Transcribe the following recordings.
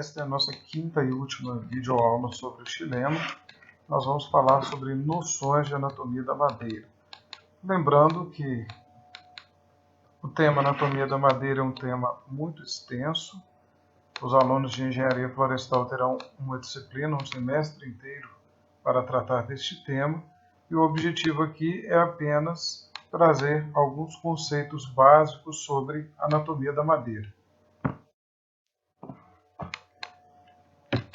Esta é a nossa quinta e última videoaula sobre o xilema. Nós vamos falar sobre noções de anatomia da madeira. Lembrando que o tema anatomia da madeira é um tema muito extenso. Os alunos de engenharia florestal terão uma disciplina, um semestre inteiro para tratar deste tema. E o objetivo aqui é apenas trazer alguns conceitos básicos sobre anatomia da madeira.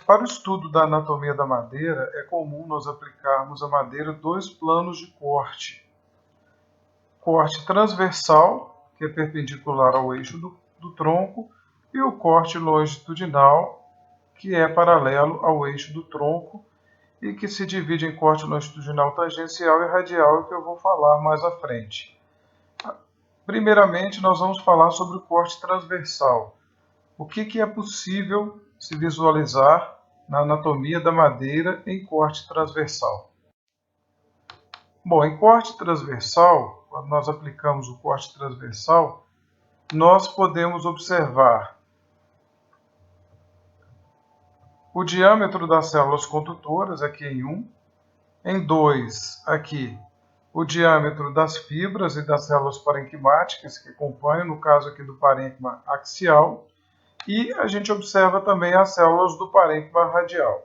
Para o estudo da anatomia da madeira, é comum nós aplicarmos à madeira dois planos de corte. Corte transversal, que é perpendicular ao eixo do tronco, e o corte longitudinal, que é paralelo ao eixo do tronco e que se divide em corte longitudinal tangencial e radial, que eu vou falar mais à frente. Primeiramente, nós vamos falar sobre o corte transversal. O que é possível se visualizar na anatomia da madeira em corte transversal? Bom, em corte transversal, quando nós aplicamos o corte transversal, nós podemos observar o diâmetro das células condutoras, aqui em 1, em 2, aqui, o diâmetro das fibras e das células parenquimáticas que acompanham, no caso aqui do parênquima axial, e a gente observa também as células do parênquima radial.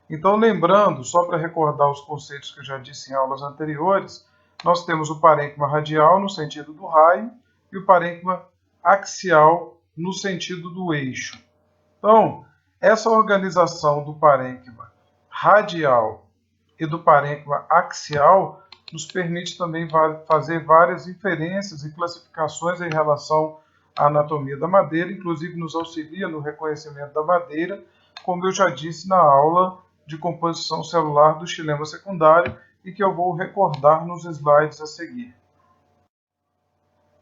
Então, lembrando, só para recordar os conceitos que eu já disse em aulas anteriores, nós temos o parênquima radial no sentido do raio e o parênquima axial no sentido do eixo. Então, essa organização do parênquima radial e do parênquima axial nos permite também fazer várias inferências e classificações em relação à anatomia da madeira, inclusive nos auxilia no reconhecimento da madeira, como eu já disse na aula de composição celular do xilema secundário e que eu vou recordar nos slides a seguir.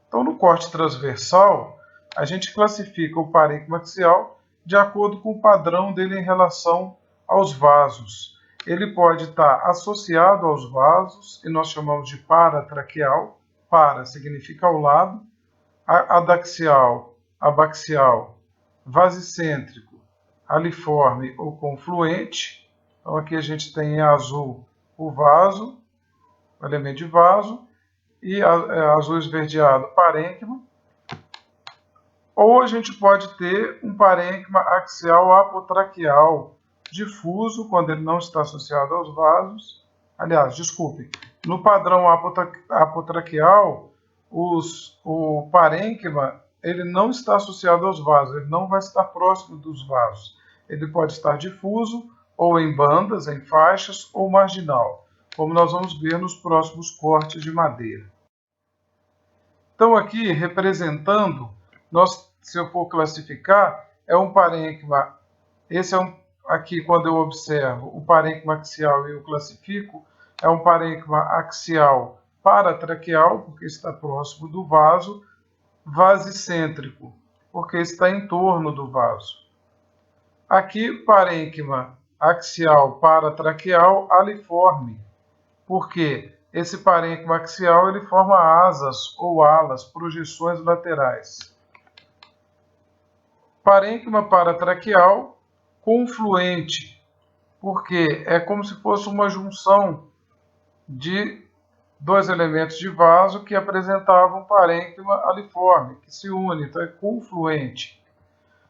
Então, no corte transversal, a gente classifica o parênquima axial de acordo com o padrão dele em relação aos vasos. Ele pode estar associado aos vasos, e nós chamamos de paratraqueal. Para significa ao lado. Adaxial, abaxial, vasicêntrico, aliforme ou confluente. Então aqui a gente tem em azul o vaso, o elemento de vaso, e azul esverdeado parênquima. Ou a gente pode ter um parênquima axial apotraqueal difuso, quando ele não está associado aos vasos. Aliás, desculpe, no padrão apotraqueal, o parênquima ele não está associado aos vasos, ele não vai estar próximo dos vasos. Ele pode estar difuso, ou em bandas, em faixas, ou marginal, como nós vamos ver nos próximos cortes de madeira. Então aqui, representando, se eu for classificar, é um parênquima, esse é aqui quando eu observo o parênquima axial e eu classifico, é um parênquima axial paratraqueal, porque está próximo do vaso, vasicêntrico, porque está em torno do vaso. Aqui, parênquima axial paratraqueal aliforme, porque esse parênquima axial ele forma asas ou alas, projeções laterais. Parênquima paratraqueal confluente, porque é como se fosse uma junção de dois elementos de vaso que apresentavam um parênquima aliforme, que se une, então é confluente.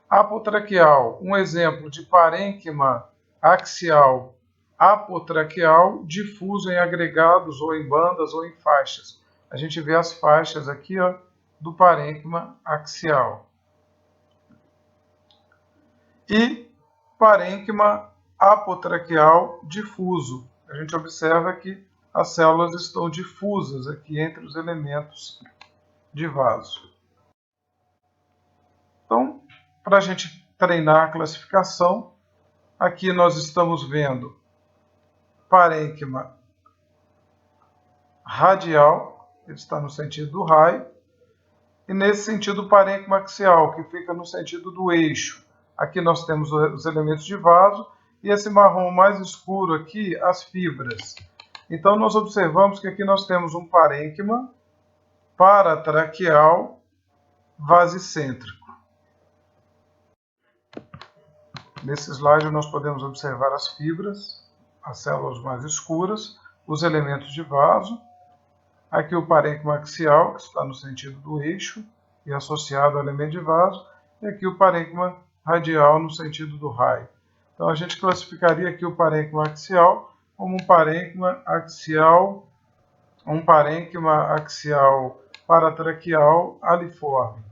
Apotraqueal, um exemplo de parênquima axial apotraqueal difuso em agregados ou em bandas ou em faixas. A gente vê as faixas aqui do parênquima axial. E parênquima apotraqueal difuso. A gente observa que as células estão difusas aqui entre os elementos de vaso. Então, para a gente treinar a classificação, aqui nós estamos vendo parênquima radial, ele está no sentido do raio, e nesse sentido o parênquima axial, que fica no sentido do eixo. Aqui nós temos os elementos de vaso, e esse marrom mais escuro aqui, as fibras. Então, nós observamos que aqui nós temos um parênquima paratraqueal vasicêntrico. Nesse slide nós podemos observar as fibras, as células mais escuras, os elementos de vaso. Aqui o parênquima axial, que está no sentido do eixo e associado ao elemento de vaso, e aqui o parênquima radial no sentido do raio. Então a gente classificaria aqui o parênquima axial como um parênquima axial paratraqueal aliforme.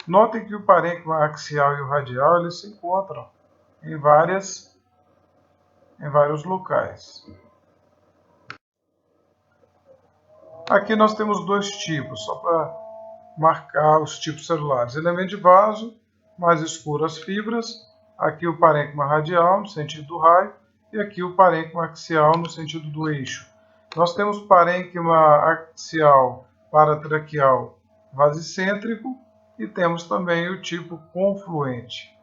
Notem que o parênquima axial e o radial eles se encontram em vários locais. Aqui nós temos dois tipos, só para marcar os tipos celulares. Elemento de vaso, mais escuro as fibras. Aqui o parênquima radial, no sentido do raio. E aqui o parênquima axial, no sentido do eixo. Nós temos parênquima axial paratraqueal vasicêntrico. E temos também o tipo confluente.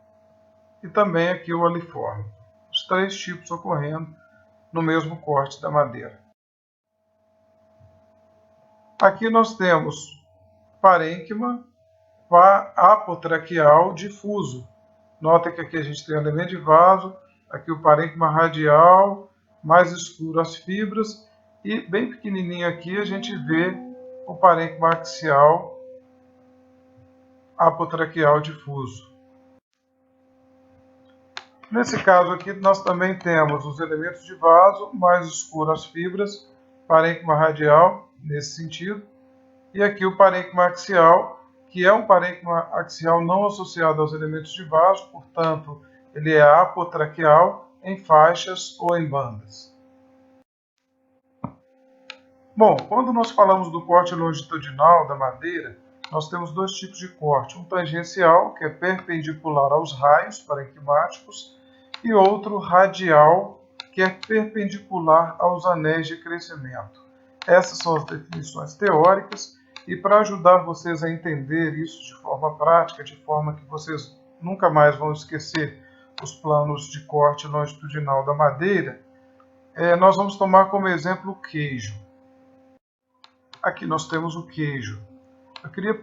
E também aqui o aliforme. Os três tipos ocorrendo no mesmo corte da madeira. Aqui nós temos parênquima apotraqueal difuso. Nota que aqui a gente tem o elemento de vaso, aqui o parênquima radial, mais escuro as fibras, e bem pequenininho aqui a gente vê o parênquima axial apotraqueal difuso. Nesse caso aqui nós também temos os elementos de vaso, mais escuro as fibras, parênquima radial, nesse sentido, e aqui o parênquima axial, que é um parênquima axial não associado aos elementos de vaso, portanto, ele é apotraqueal em faixas ou em bandas. Bom, quando nós falamos do corte longitudinal da madeira, nós temos dois tipos de corte, um tangencial, que é perpendicular aos raios parenquimáticos, e outro radial, que é perpendicular aos anéis de crescimento. Essas são as definições teóricas, e para ajudar vocês a entender isso de forma prática, de forma que vocês nunca mais vão esquecer os planos de corte longitudinal da madeira, nós vamos tomar como exemplo o queijo. Aqui nós temos o queijo. Eu queria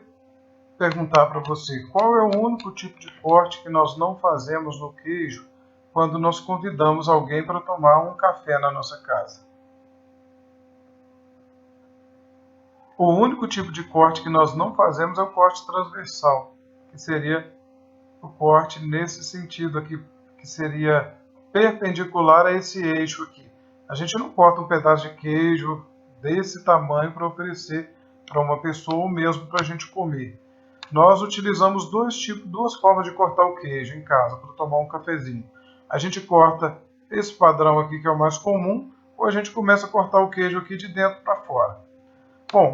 perguntar para você, qual é o único tipo de corte que nós não fazemos no queijo quando nós convidamos alguém para tomar um café na nossa casa? O único tipo de corte que nós não fazemos é o corte transversal, que seria o corte nesse sentido aqui, que seria perpendicular a esse eixo aqui. A gente não corta um pedaço de queijo desse tamanho para oferecer para uma pessoa ou mesmo para a gente comer. Nós utilizamos duas formas de cortar o queijo em casa para tomar um cafezinho. A gente corta esse padrão aqui, que é o mais comum, ou a gente começa a cortar o queijo aqui de dentro para fora. Bom,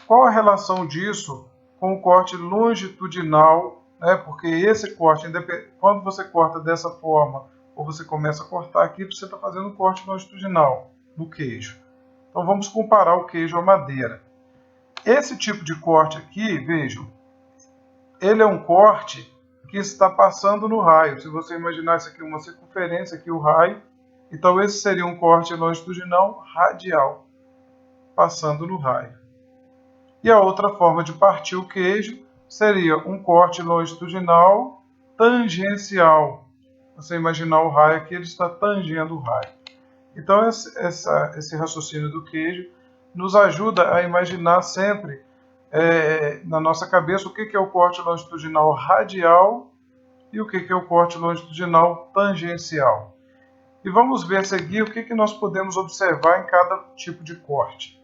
qual a relação disso com o corte longitudinal, né? Porque esse corte, quando você corta dessa forma, ou você começa a cortar aqui, você está fazendo um corte longitudinal no queijo. Então vamos comparar o queijo à madeira. Esse tipo de corte aqui, vejam, ele é um corte que está passando no raio. Se você imaginar isso aqui uma circunferência, aqui o raio, então esse seria um corte longitudinal radial, passando no raio. E a outra forma de partir o queijo seria um corte longitudinal tangencial. Você imaginar o raio aqui, ele está tangendo o raio. Então esse raciocínio do queijo nos ajuda a imaginar sempre na nossa cabeça o que é o corte longitudinal radial e o que é o corte longitudinal tangencial. E vamos ver a seguir o que nós podemos observar em cada tipo de corte.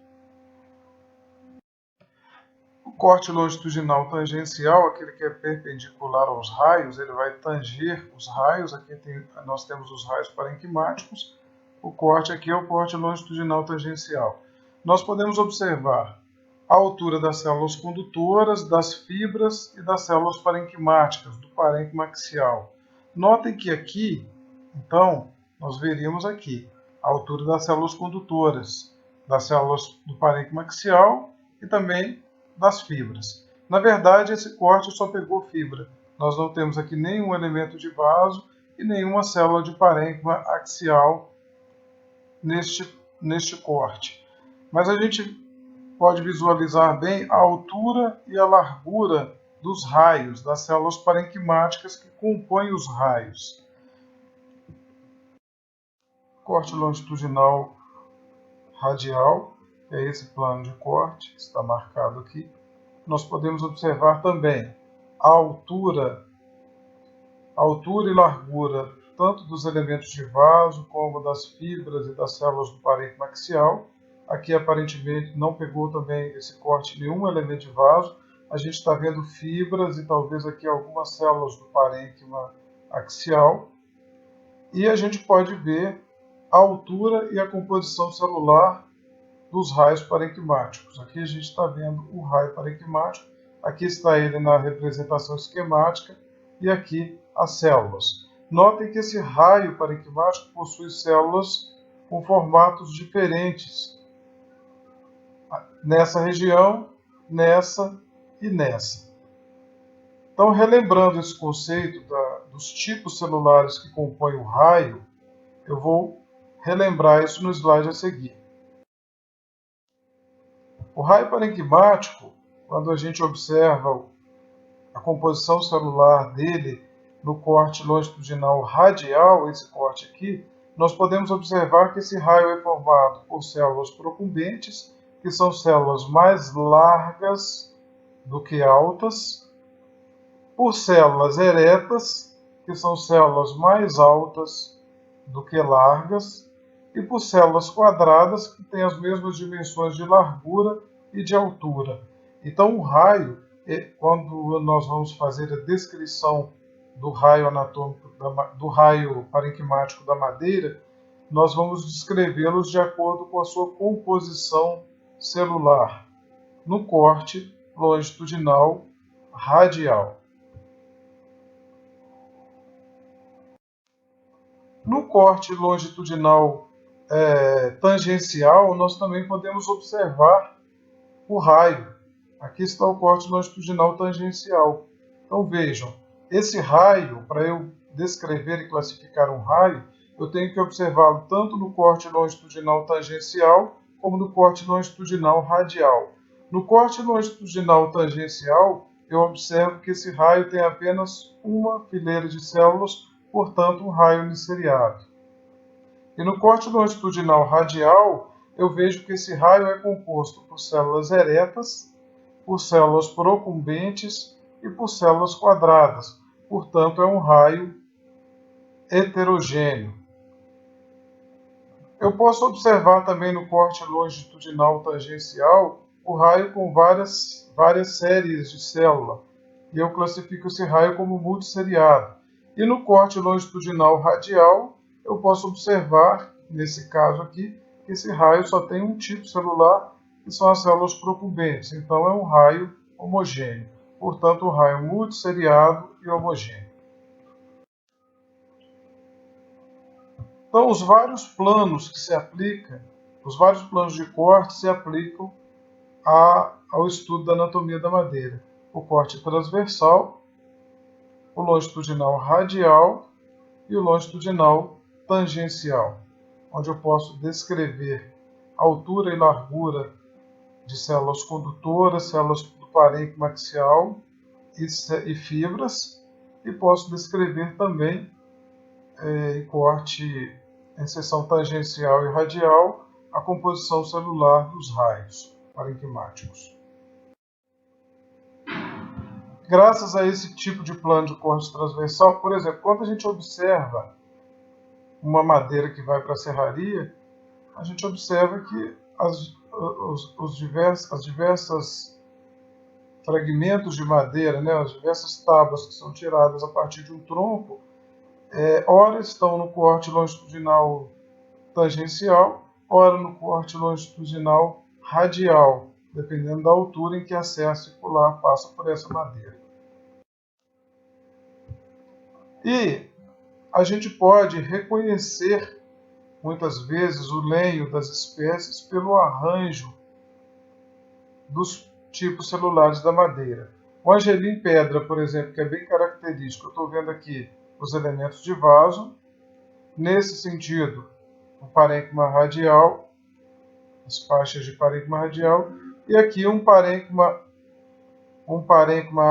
O corte longitudinal tangencial, aquele que é perpendicular aos raios, ele vai tanger os raios. Aqui nós temos os raios parenquimáticos. O corte aqui é o corte longitudinal tangencial. Nós podemos observar a altura das células condutoras, das fibras e das células parenquimáticas, do parênquima axial. Notem que aqui, então, nós veríamos aqui a altura das células condutoras, das células do parênquima axial e também das fibras. Na verdade, esse corte só pegou fibra. Nós não temos aqui nenhum elemento de vaso e nenhuma célula de parênquima axial neste corte. Mas a gente pode visualizar bem a altura e a largura dos raios, das células parenquimáticas que compõem os raios. corte longitudinal radial, que é esse plano de corte que está marcado aqui. Nós podemos observar também a altura e largura tanto dos elementos de vaso como das fibras e das células do parênquima axial. Aqui aparentemente não pegou também esse corte nenhum elemento de vaso. A gente está vendo fibras e talvez aqui algumas células do parênquima axial. E a gente pode ver a altura e a composição celular dos raios parenquimáticos. Aqui a gente está vendo o raio parenquimático. Aqui está ele na representação esquemática e aqui as células. Notem que esse raio parenquimático possui células com formatos diferentes nessa região, nessa e nessa. Então, relembrando esse conceito dos tipos celulares que compõem o raio, eu vou relembrar isso no slide a seguir. O raio parenquimático, quando a gente observa a composição celular dele no corte longitudinal radial, esse corte aqui, nós podemos observar que esse raio é formado por células procumbentes, que são células mais largas do que altas, por células eretas, que são células mais altas do que largas, e por células quadradas, que têm as mesmas dimensões de largura e de altura. Então, o raio, quando nós vamos fazer a descrição do raio anatômico, do raio parenquimático da madeira, nós vamos descrevê-los de acordo com a sua composição celular, no corte longitudinal radial. No corte longitudinal tangencial, nós também podemos observar o raio. Aqui está o corte longitudinal tangencial. Então vejam, esse raio, para eu descrever e classificar um raio, eu tenho que observá-lo tanto no corte longitudinal tangencial como no corte longitudinal radial. No corte longitudinal tangencial, eu observo que esse raio tem apenas uma fileira de células, portanto um raio uniseriado. E no corte longitudinal radial, eu vejo que esse raio é composto por células eretas, por células procumbentes e por células quadradas. Portanto, é um raio heterogêneo. Eu posso observar também no corte longitudinal tangencial o raio com várias séries de células. E eu classifico esse raio como multisseriado. E no corte longitudinal radial, eu posso observar, nesse caso aqui, que esse raio só tem um tipo celular, que são as células procumbentes. Então, é um raio homogêneo. Portanto, um raio multisseriado e homogêneo. Então, os vários planos que se aplicam, os vários planos de corte se aplicam ao estudo da anatomia da madeira. O corte transversal, o longitudinal radial e o longitudinal tangencial, onde eu posso descrever a altura e largura de células condutoras, células do parênquima axial e fibras, e posso descrever também em corte em seção tangencial e radial a composição celular dos raios parenquimáticos. Graças a esse tipo de plano de corte transversal, por exemplo, quando a gente observa uma madeira que vai para a serraria, a gente observa que os diversos fragmentos de madeira, né, as diversas tábuas que são tiradas a partir de um tronco, ora estão no corte longitudinal tangencial, ora no corte longitudinal radial, dependendo da altura em que a serra circular passa por essa madeira. E a gente pode reconhecer, muitas vezes, o lenho das espécies pelo arranjo dos tipos celulares da madeira. O angelim pedra, por exemplo, que é bem característico, eu estou vendo aqui os elementos de vaso. Nesse sentido, o parênquima radial, as faixas de parênquima radial, e aqui um parênquima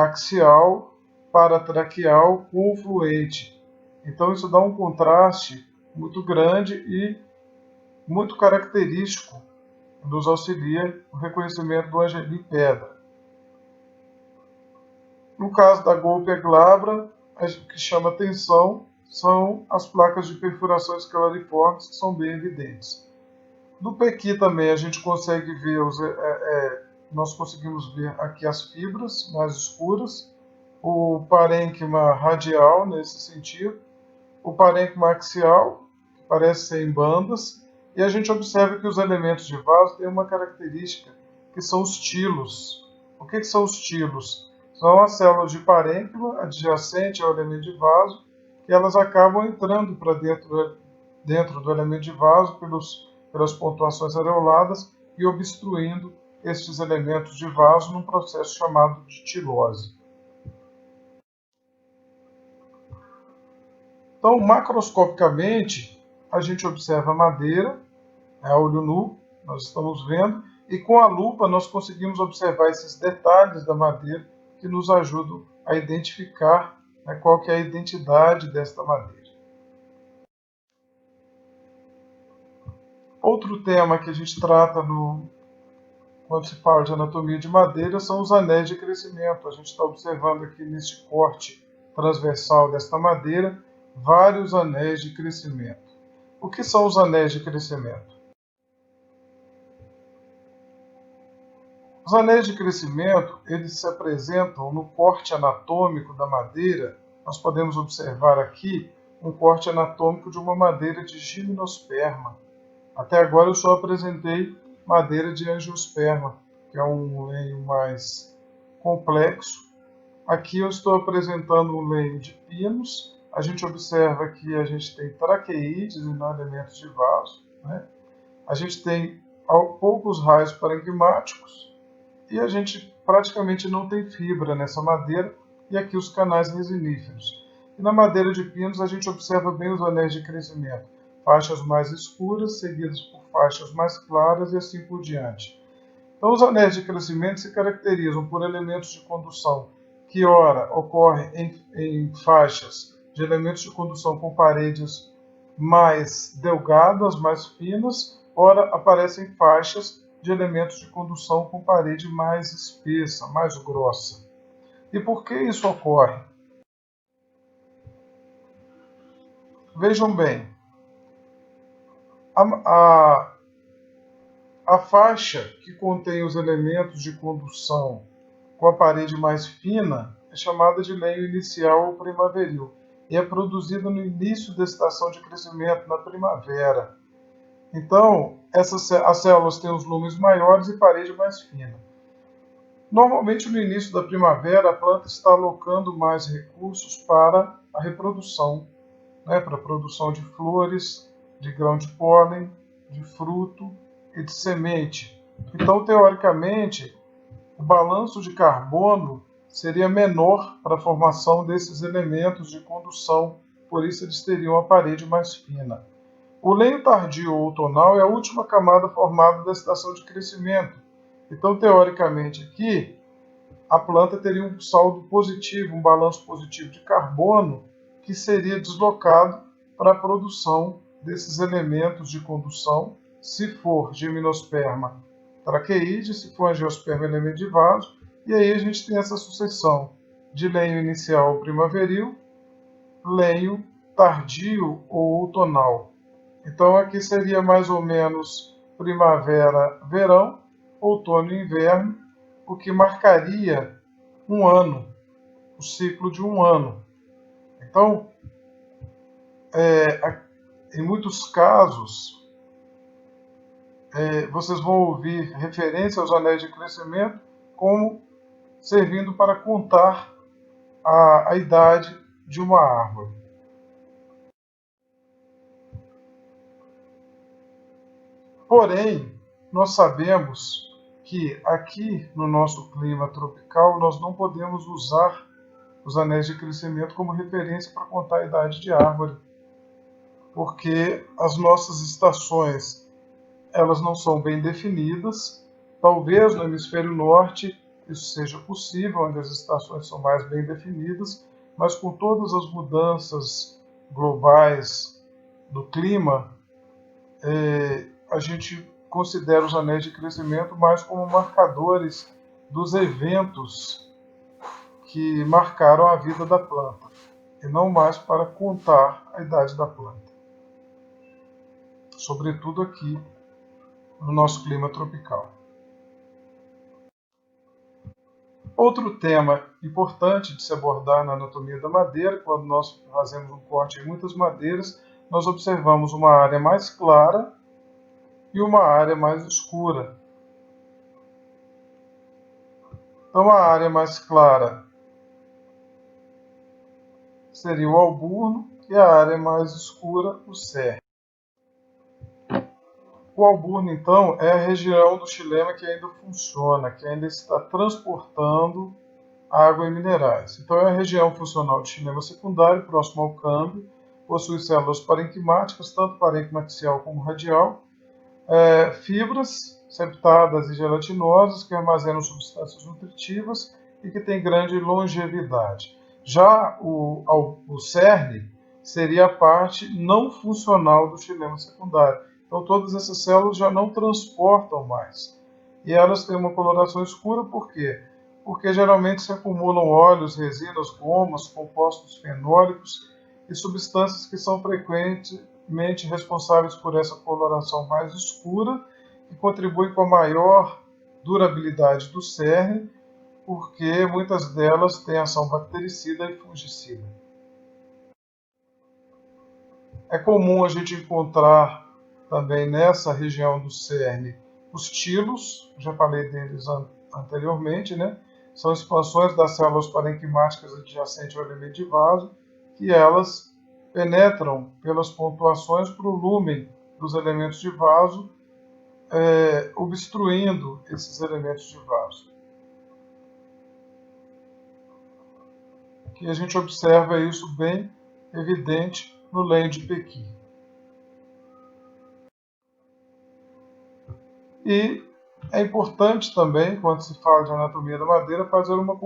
axial paratraqueal confluente. Então isso dá um contraste muito grande e muito característico, nos auxilia no reconhecimento do angelim pedra. No caso da golpe glabra, o que chama atenção são as placas de perfuração escalariformes, que são bem evidentes. No pequi também a gente consegue ver, nós conseguimos ver aqui as fibras mais escuras, o parênquima radial nesse sentido, o parênquima axial, que parece ser em bandas, e a gente observa que os elementos de vaso têm uma característica, que são os tilos. O que são os tilos? São as células de parênquima adjacente ao elemento de vaso, que elas acabam entrando para dentro do elemento de vaso pelas pontuações areoladas e obstruindo estes elementos de vaso num processo chamado de tilose. Então, macroscopicamente, a gente observa a madeira, a olho nu, nós estamos vendo, e com a lupa nós conseguimos observar esses detalhes da madeira que nos ajudam a identificar, né, qual que é a identidade desta madeira. Outro tema que a gente trata quando se fala de anatomia de madeira são os anéis de crescimento. A gente está observando aqui neste corte transversal desta madeira vários anéis de crescimento. O que são os anéis de crescimento? Os anéis de crescimento, eles se apresentam no corte anatômico da madeira. Nós podemos observar aqui um corte anatômico de uma madeira de gimnosperma. Até agora eu só apresentei madeira de angiosperma, que é um lenho mais complexo. Aqui eu estou apresentando um lenho de pinos. A gente observa que a gente tem traqueídeos e não elementos de vaso, né? A gente tem poucos raios parenquimáticos e a gente praticamente não tem fibra nessa madeira, e aqui os canais resiníferos. E na madeira de pinos a gente observa bem os anéis de crescimento, faixas mais escuras, seguidas por faixas mais claras e assim por diante. Então os anéis de crescimento se caracterizam por elementos de condução que ora ocorrem em faixas de elementos de condução com paredes mais delgadas, mais finas, ora aparecem faixas de elementos de condução com parede mais espessa, mais grossa. E por que isso ocorre? Vejam bem, a faixa que contém os elementos de condução com a parede mais fina é chamada de lenho inicial ou primaveril e é produzida no início da estação de crescimento, na primavera. Então, as células têm os lumes maiores e parede mais fina. Normalmente, no início da primavera, a planta está alocando mais recursos para a reprodução, né, para a produção de flores, de grão de pólen, de fruto e de semente. Então, teoricamente, o balanço de carbono seria menor para a formação desses elementos de condução, por isso eles teriam a parede mais fina. O lenho tardio ou outonal é a última camada formada da estação de crescimento. Então, teoricamente, aqui, a planta teria um saldo positivo, um balanço positivo de carbono, que seria deslocado para a produção desses elementos de condução, se for gimnosperma traqueíde, se for angiosperma elemento de vaso, e aí a gente tem essa sucessão de lenho inicial primaveril, lenho tardio ou outonal. Então aqui seria mais ou menos primavera, verão, outono e inverno, o que marcaria um ano, o ciclo de um ano. Então, em muitos casos, vocês vão ouvir referência aos anéis de crescimento como servindo para contar a idade de uma árvore. Porém, nós sabemos que aqui no nosso clima tropical nós não podemos usar os anéis de crescimento como referência para contar a idade de árvore, porque as nossas estações elas não são bem definidas. Talvez no hemisfério norte isso seja possível, onde as estações são mais bem definidas, mas com todas as mudanças globais do clima, a gente considera os anéis de crescimento mais como marcadores dos eventos que marcaram a vida da planta, e não mais para contar a idade da planta, sobretudo aqui no nosso clima tropical. Outro tema importante de se abordar na anatomia da madeira, quando nós fazemos um corte em muitas madeiras, nós observamos uma área mais clara e uma área mais escura. Então, a área mais clara seria o alburno e a área mais escura, o cerne. O alburno, então, é a região do xilema que ainda funciona, que ainda está transportando água e minerais. Então, é a região funcional de xilema secundário, próximo ao câmbio, possui células parenquimáticas, tanto parênquima axial como radial, fibras septadas e gelatinosas que armazenam substâncias nutritivas e que têm grande longevidade. Já o cerne seria a parte não funcional do xilema secundário. Então, todas essas células já não transportam mais. E elas têm uma coloração escura, por quê? Porque geralmente se acumulam óleos, resinas, gomas, compostos fenólicos e substâncias que são frequentemente responsáveis por essa coloração mais escura e contribuem com a maior durabilidade do cerne, porque muitas delas têm ação bactericida e fungicida. É comum a gente encontrar também nessa região do cerne os tilos, já falei deles anteriormente, né? São expansões das células parenquimáticas adjacentes ao elemento de vaso, que elas penetram pelas pontuações para o lúmen dos elementos de vaso, obstruindo esses elementos de vaso. Aqui a gente observa isso bem evidente no lenho de Pequi. E é importante também, quando se fala de anatomia da madeira, fazer uma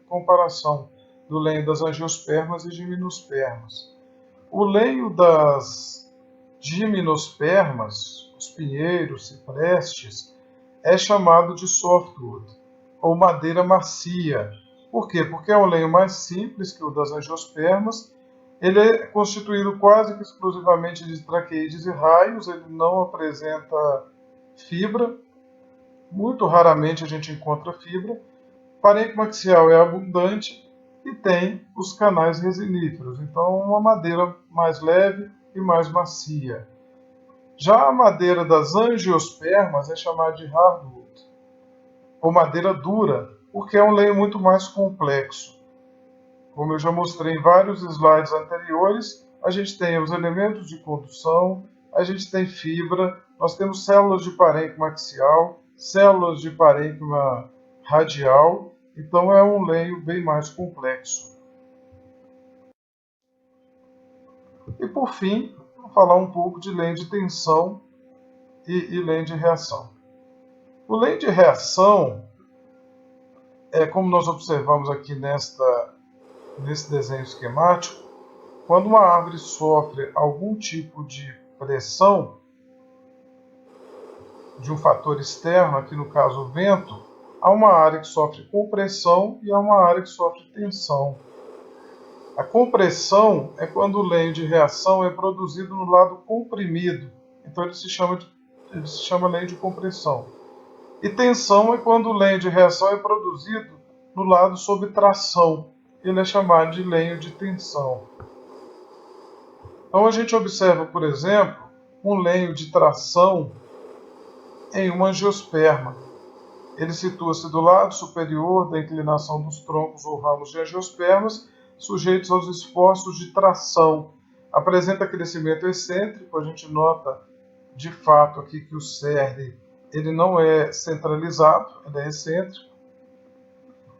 comparação do lenho das angiospermas e gimnospermas. O lenho das gimnospermas, os pinheiros, ciprestes, é chamado de softwood, ou madeira macia. Por quê? Porque é um lenho mais simples que o das angiospermas. Ele é constituído quase que exclusivamente de traqueídeos e raios, ele não apresenta fibra, muito raramente a gente encontra fibra. Parênquima axial é abundante e tem os canais resiníferos, então uma madeira mais leve e mais macia. Já a madeira das angiospermas é chamada de hardwood, ou madeira dura, porque é um lenho muito mais complexo. Como eu já mostrei em vários slides anteriores, a gente tem os elementos de condução, a gente tem fibra, nós temos células de parênquima axial, células de parênquima radial, então é um lenho bem mais complexo. E por fim, vou falar um pouco de lenho de tensão e lenho de reação. O lenho de reação, como nós observamos aqui nesse desenho esquemático, quando uma árvore sofre algum tipo de pressão de um fator externo, aqui no caso o vento, há uma área que sofre compressão e há uma área que sofre tensão. A compressão é quando o lenho de reação é produzido no lado comprimido, então ele se chama lenho de compressão. E tensão é quando o lenho de reação é produzido no lado sob tração, ele é chamado de lenho de tensão. Então a gente observa, por exemplo, um lenho de tração em uma angiosperma. Ele situa-se do lado superior da inclinação dos troncos ou ramos de angiospermas, sujeitos aos esforços de tração. Apresenta crescimento excêntrico, a gente nota de fato aqui que o cerne ele não é centralizado, ele é excêntrico.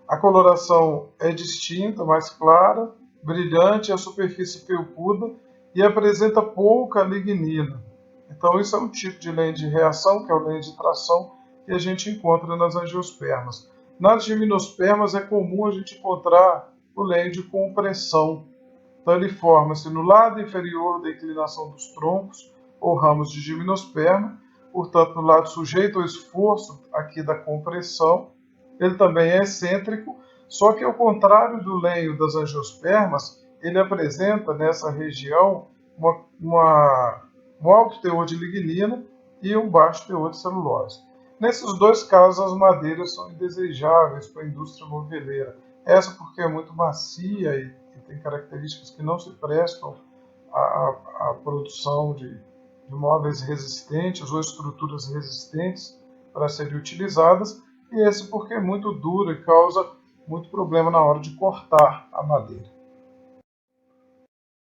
A coloração é distinta, mais clara, brilhante, a superfície felpuda e apresenta pouca lignina. Então, isso é um tipo de lenho de reação, que é o lenho de tração, que a gente encontra nas angiospermas. Nas gimnospermas é comum a gente encontrar o lenho de compressão. Então, ele forma-se no lado inferior da inclinação dos troncos ou ramos de gimnosperma, portanto, no lado sujeito ao esforço aqui da compressão. Ele também é excêntrico, só que ao contrário do lenho das angiospermas, ele apresenta nessa região um alto teor de lignina e um baixo teor de celulose. Nesses dois casos, as madeiras são indesejáveis para a indústria moveleira. Essa porque é muito macia e tem características que não se prestam à produção de móveis resistentes ou estruturas resistentes para serem utilizadas, e esse porque é muito duro e causa muito problema na hora de cortar a madeira.